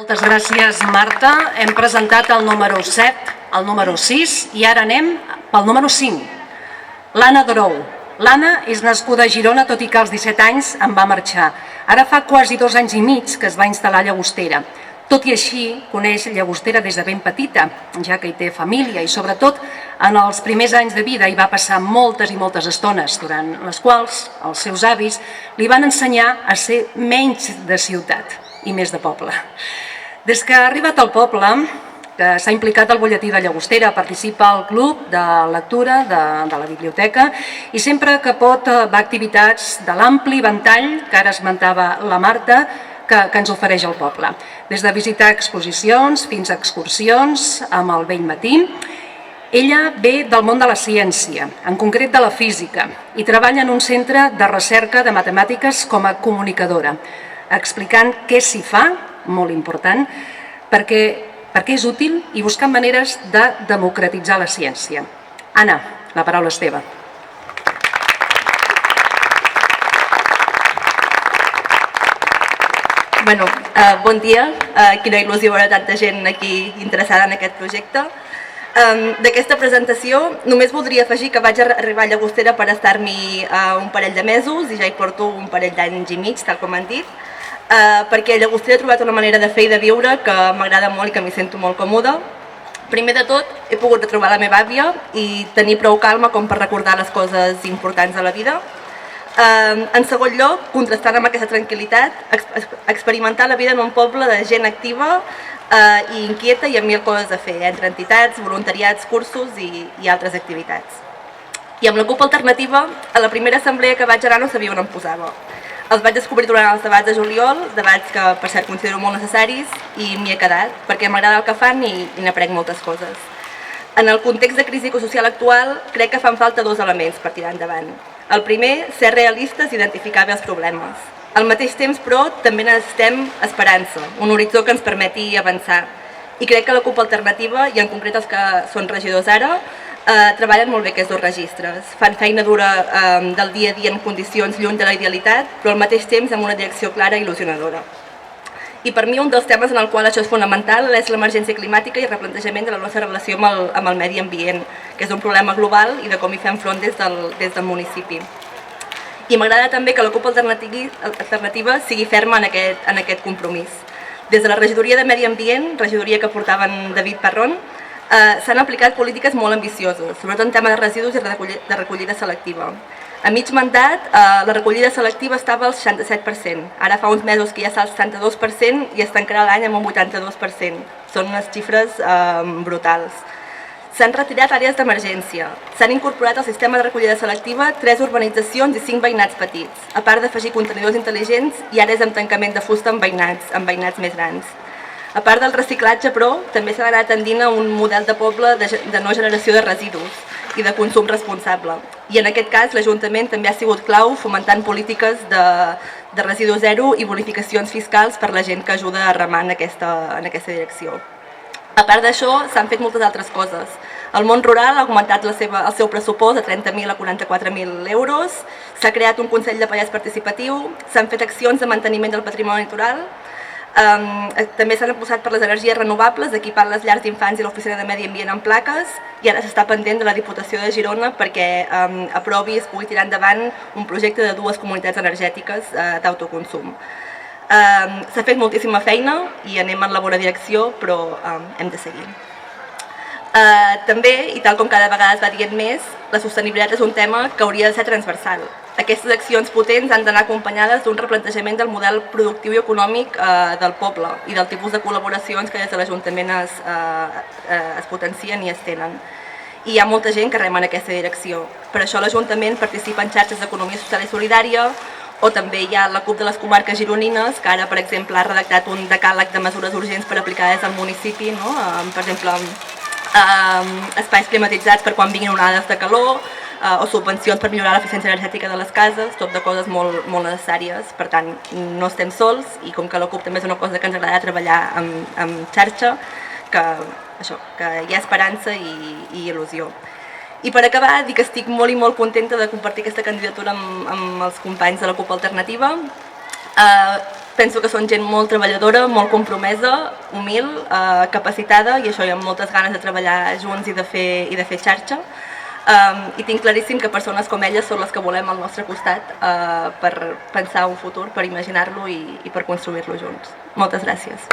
Moltes gràcies, Marta. Hem presentat el número 7, el número 6 i ara anem pel número 5. L'Anna Drou. L'Anna és nascuda a Girona, tot i que als 17 anys en va marxar. Ara fa quasi 2 anys i mig que es va instal·lar a Llagostera. Tot i així, coneix Llagostera des de ben petita, ja que hi té família i sobretot en els primers anys de vida hi va passar moltes i moltes estones, durant les quals els seus avis li van ensenyar a ser menys de ciutat i més de poble. Des que ha arribat al poble, que s'ha implicat al butlletí de Llagostera, participa al club de lectura de la biblioteca i sempre que pot va a activitats de l'ampli ventall que ara esmentava la Marta, que ens ofereix el poble. Des de visitar exposicions fins a excursions amb el vell matí. Ella ve del món de la ciència, en concret de la física, i treballa en un centre de recerca de matemàtiques com a comunicadora, explicant què s'hi fa, molt important, perquè és útil i buscant maneres de democratitzar la ciència. Anna, la paraula és teva. Bon dia, quina il·lusió veure tanta gent aquí interessada en aquest projecte. D'aquesta presentació només voldria afegir que vaig arribar a Llagostera per estar-m'hi un parell de mesos i ja hi porto un parell d'anys i mig, tal com han dit, perquè a Llagostera he trobat una manera de fer i de viure que m'agrada molt i que m'hi sento molt còmoda. Primer de tot, he pogut retrobar la meva àvia i tenir prou calma com per recordar les coses importants de la vida. En segon lloc, contrastant amb aquesta tranquil·litat, experimentar la vida en un poble de gent activa i inquieta i amb mil coses a fer, entre entitats, voluntariats, cursos i altres activitats. I amb la CUP Alternativa, a la primera assemblea que vaig anar no sabia on em posava. Els vaig descobrir durant els debats de juliol, debats que per cert considero molt necessaris, i m'hi he quedat, perquè m'agrada el que fan i n'aprenc moltes coses. En el context de crisi ecosocial actual, crec que fan falta 2 elements per tirar endavant. El primer, ser realistes i identificar bé els problemes. Al mateix temps, però, també necessitem esperança, un horitzó que ens permeti avançar. I crec que la CUP Alternativa, i en concret els que són regidors ara, treballen molt bé aquests 2 registres. Fan feina dura del dia a dia en condicions lluny de la idealitat, però al mateix temps amb una direcció clara i il·lusionadora. I per mi un dels temes en el qual això és fonamental és l'emergència climàtica i el replantejament de la nostra relació amb el medi ambient, que és un problema global i de com hi fem front des del municipi. I m'agrada també que la CUP Alternativa sigui ferma en aquest compromís. Des de la regidoria de Medi Ambient, regidoria que portaven David Parrón, s'han aplicat polítiques molt ambicioses, sobretot en tema de residus i de recollida selectiva. A mig mandat, la recollida selectiva estava al 67%. Ara fa uns mesos que ja està al 62% i es tancarà l'any amb un 82%. Són unes xifres brutals. S'han retirat àrees d'emergència. S'han incorporat al sistema de recollida selectiva 3 urbanitzacions i 5 veïnats petits, a part d'afegir contenidors intel·ligents i àrees amb tancament de fusta amb veïnats més grans. A part del reciclatge, però, també s'ha d'anar tendint a un model de poble de no generació de residus i de consum responsable. I en aquest cas l'Ajuntament també ha sigut clau fomentant polítiques de residu zero i bonificacions fiscals per la gent que ajuda a remar en aquesta direcció. A part d'això, s'han fet moltes altres coses. El món rural ha augmentat el seu pressupost de 30.000 a 44.000 euros, s'ha creat un Consell de Pallars participatiu, s'han fet accions de manteniment del patrimoni natural, també s'han apostat per les energies renovables, equipant les llars d'infants i l'oficina de Medi Ambient amb plaques, i ara s'està pendent de la Diputació de Girona perquè aprovi i es pugui tirar endavant un projecte de 2 comunitats energètiques d'autoconsum. S'ha fet moltíssima feina i anem en la bona direcció, però hem de seguir. També, i tal com cada vegada es va dient més, la sostenibilitat és un tema que hauria de ser transversal. Aquestes accions potents han d'anar acompanyades d'un replantejament del model productiu i econòmic del poble i del tipus de col·laboracions que des de l'Ajuntament es potencien i es tenen. I hi ha molta gent que rema en aquesta direcció. Per això l'Ajuntament participa en xarxes d'economia social i solidària, o també hi ha la CUP de les comarques gironines, que ara, per exemple, ha redactat un decàleg de mesures urgents per aplicar des del municipi, per exemple, espais climatitzats per quan vinguin onades de calor, o subvencions per millorar l'eficiència energètica de les cases, tot de coses molt necessàries. Per tant, no estem sols i com que la CUP també és una cosa que ens agrada treballar en xarxa, que hi ha esperança i il·lusió. I per acabar, dic que estic molt i molt contenta de compartir aquesta candidatura amb els companys de la CUP Alternativa. penso que són gent molt treballadora, molt compromesa, humil, capacitada, i això, hi ha moltes ganes de treballar junts i de fer xarxa. I tinc claríssim que persones com elles són les que volem al nostre costat per pensar un futur, per imaginar-lo i per construir-lo junts. Moltes gràcies.